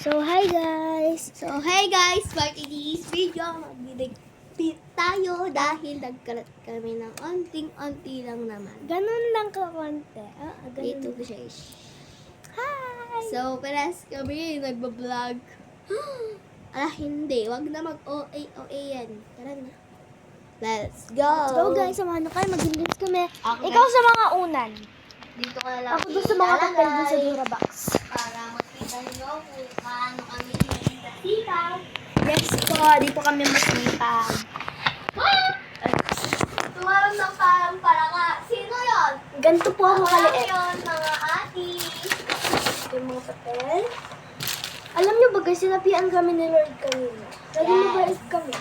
So, hey guys! For today's video, magdidigpit tayo dahil nagkalat kami ng onting-onti lang naman. Ganun lang ka konti. Dito Ganun. guys. Hi! So, paras kami nagbablog. Hindi. Wag na mag-OA yan. Tara na. Let's go! So guys, samahan na kayo. Mag-release kami. Ako, Ikaw guys. sa mga unan. Dito ko na lang Ako doon sa mga ilalagay papel dun sa Durabox. para makita nyo kung paano kami sikaw. Yes po, dito kami masipag. Tumarang ng parang palaka. Sino yon? Ganito po ako kaliit. Yun, mga ati. Ito yung mga papel. Alam niyo ba guys, sinapian kami ni Lord kanina. Lagi Yes. mabait kami.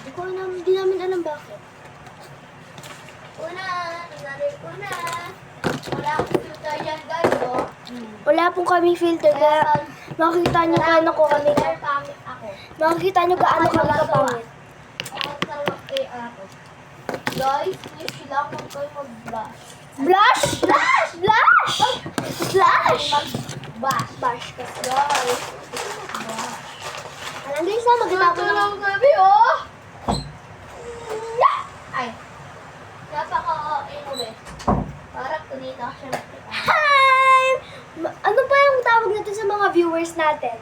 Di namin alam bakit. Una, una. Wala akong filter yan guys, oh. Wala pong kaming filter, kaya makikita niyo gaano ko kami. Filter, pangit ako. Makikita niyo gaano kami kapangit. Ako talaga kay ako. Guys, please lang kung kayo mag-blush. Blush! Blush! Blush! Blush! Mag-bash. Bash kasi. Guys. Alam guys, magkita ko ng... ng gabi, oh! Ay. Napaka-okay mo, be. Parang kunita ka siya nakita. Hi! Ano pa yung tawag natin sa mga viewers natin?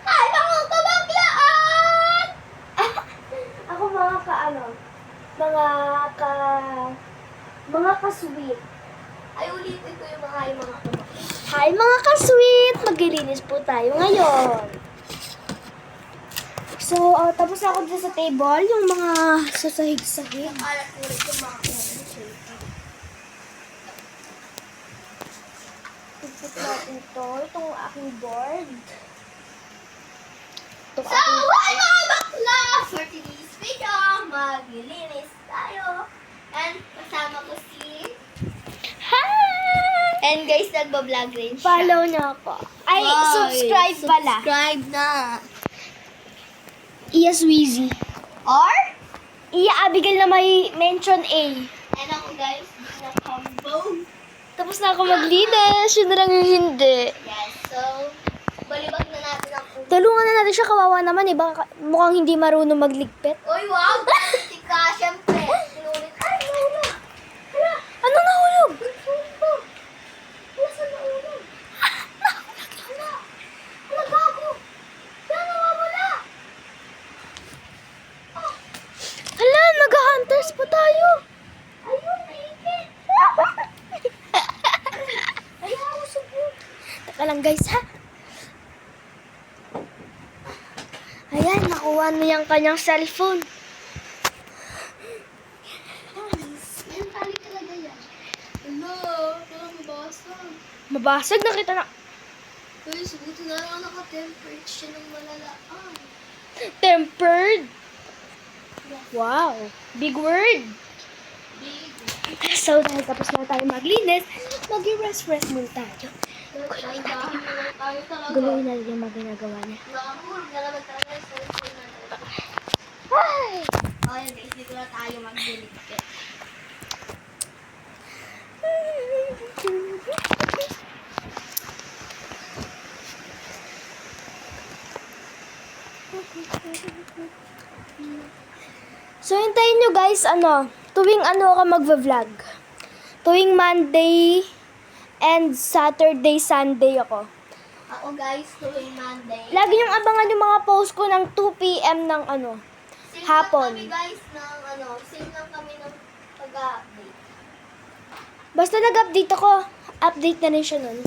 Ay, mga kabaglaan! Ako mga mga ka-sweet. Ay, ulitin ko yung mga kabaglaan. Hi mga ka-sweet! Maglilinis po tayo ngayon. So, tapos ako dyan sa table, yung mga sasahig-sahig. Alat ko rin yung mga Ipit natin ito. Itong aking board. Itong So, aking hi mga bakla! For today's video, maglilinis tayo. And kasama ko si... Hi! And guys, nagbablog rin siya. Follow na ako. Ay, Guys, subscribe pala. Subscribe na. Iya Sweezy. Or? Iya Abigail na may mention A. And ako guys, na combo. Tapos na ako maglinis. Yun na lang yung hindi. Yes, so, balibag na natin ang puso. Tulungan na natin siya, kawawa naman eh. Baka mukhang hindi marunong magligpit. Uy, wow! Tika, syempre. Sinulit. Ay, nahulog. Hala, Ano nahulog? nagsumbong. Wala sa nahulog. Hala, hala, gago. Wala, nawawala. Hala, nag-hunters pa tayo. Ayun, naipit. Ay, usog yun. Taka lang guys ha. Ayan, nakuha na yung kanyang cellphone. Yan, tali talaga yan. Hello, parang mabasag. Mabasag na kita na. Guys, buti na lang naka-temperate siya ng malalaan. Tempered. Wow, big word. Big. So, dahil tapos na tayo maglinis, mag-rest-rest muna tayo. Ay, dahil na lang tayo talaga. Guluhin natin yung mga ginagawa niya. Nakahulog na naman talaga sa cellphone natin. Ay! Okay guys, dito na tayo mag-delicate. So, hintayin nyo guys, tuwing ako magva-vlog. Tuwing Monday and Saturday, Sunday ako. Ako guys, tuwing Monday. Lagi yung abangan yung mga post ko ng 2 p.m. ng Same hapon. lang kami guys ng same lang kami ng pag-update. Basta nag-update ako, update na rin siya nun.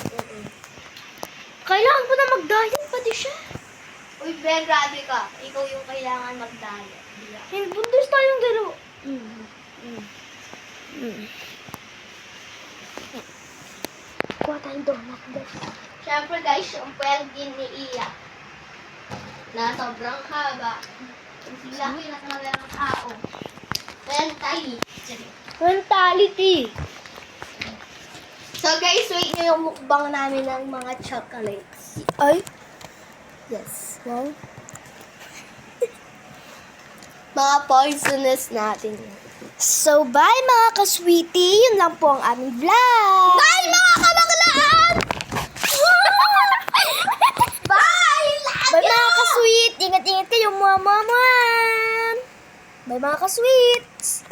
Kailangan ko na mag-diet pati siya. Uy, Ben, grabe ka. Ikaw yung kailangan mag-diet. Buntis tayong dalawa. Kuha tayong donut guys. Siyempre guys, yung pwede ni Iya na sobrang haba. Kasi laki na talaga ng tao. Mentally. Mentality. So guys, wait nyo yung mukbang namin ng mga chocolates. Ay, Yes. wow. Mga poisonous natin. So, bye mga ka-sweetie. Yun lang po ang aming vlog. Bye mga kabaklaan! Bye! ka-sweet! Ingat-ingat kayo, mama! Bye mga ka-sweets!